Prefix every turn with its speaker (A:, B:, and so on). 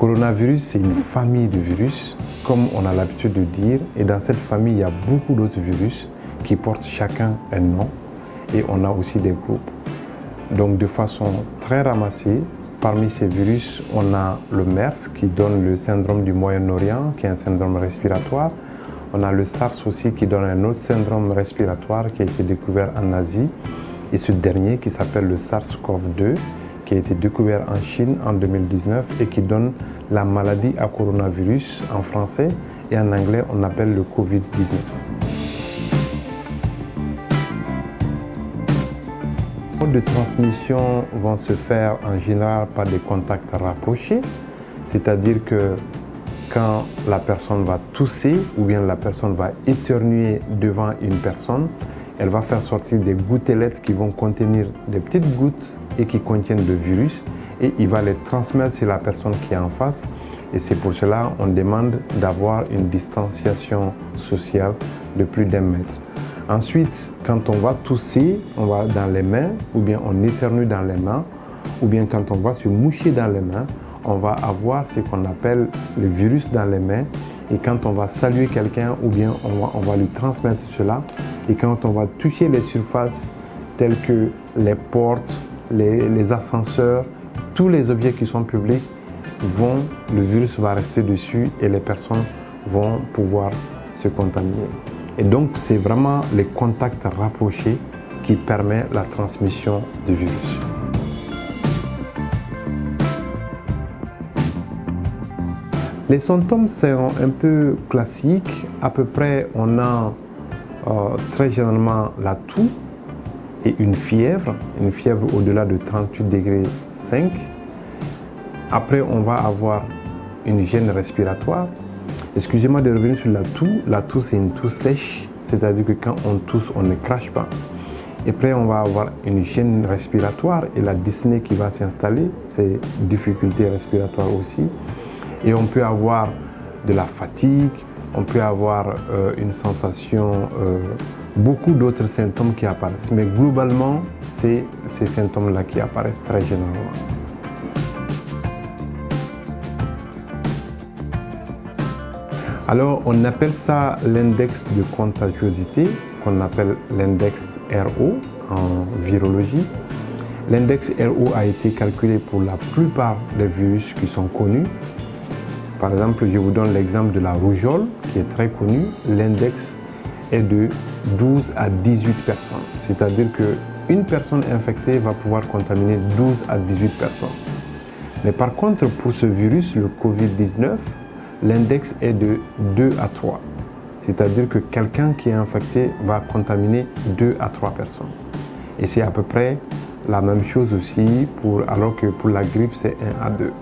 A: coronavirus, c'est une famille de virus, comme on a l'habitude de dire. Et dans cette famille, il y a beaucoup d'autres virus qui portent chacun un nom. Et on a aussi des groupes. Donc de façon très ramassée, parmi ces virus, on a le MERS qui donne le syndrome du Moyen-Orient, qui est un syndrome respiratoire. On a le SARS aussi qui donne un autre syndrome respiratoire qui a été découvert en Asie. Et ce dernier qui s'appelle le SARS-CoV-2, qui a été découvert en Chine en 2019 et qui donne la maladie à coronavirus en français et en anglais on appelle le Covid-19. Les modes de transmission vont se faire en général par des contacts rapprochés, c'est-à-dire que quand la personne va tousser ou bien la personne va éternuer devant une personne, elle va faire sortir des gouttelettes qui vont contenir des petites gouttes et qui contiennent le virus et il va les transmettre sur la personne qui est en face. Et c'est pour cela qu'on demande d'avoir une distanciation sociale de plus d'1 mètre. Ensuite, quand on va tousser, on va dans les mains ou bien on éternue dans les mains ou bien quand on va se moucher dans les mains, on va avoir ce qu'on appelle le virus dans les mains. Et quand on va saluer quelqu'un ou bien on va lui transmettre cela. Et quand on va toucher les surfaces telles que les portes, les ascenseurs, tous les objets qui sont publics, le virus va rester dessus et les personnes vont pouvoir se contaminer. Et donc c'est vraiment les contacts rapprochés qui permettent la transmission du virus. Les symptômes sont un peu classiques. À peu près, on a très généralement la toux et une fièvre au-delà de 38,5 degrés. Après, on va avoir une gêne respiratoire. Excusez-moi de revenir sur la toux. La toux, c'est une toux sèche, c'est-à-dire que quand on tousse, on ne crache pas. Et après, on va avoir une gêne respiratoire et la dyspnée qui va s'installer, c'est difficulté respiratoire aussi. Et on peut avoir de la fatigue, on peut avoir une sensation, beaucoup d'autres symptômes qui apparaissent. Mais globalement, c'est ces symptômes-là qui apparaissent très généralement. Alors, on appelle ça l'index de contagiosité, qu'on appelle l'index RO en virologie. L'index RO a été calculé pour la plupart des virus qui sont connus. Par exemple, je vous donne l'exemple de la rougeole, qui est très connue. L'index est de 12 à 18 personnes. C'est-à-dire qu'une personne infectée va pouvoir contaminer 12 à 18 personnes. Mais par contre, pour ce virus, le Covid-19, l'index est de 2 à 3. C'est-à-dire que quelqu'un qui est infecté va contaminer 2 à 3 personnes. Et c'est à peu près la même chose aussi, alors que pour la grippe, c'est 1 à 2.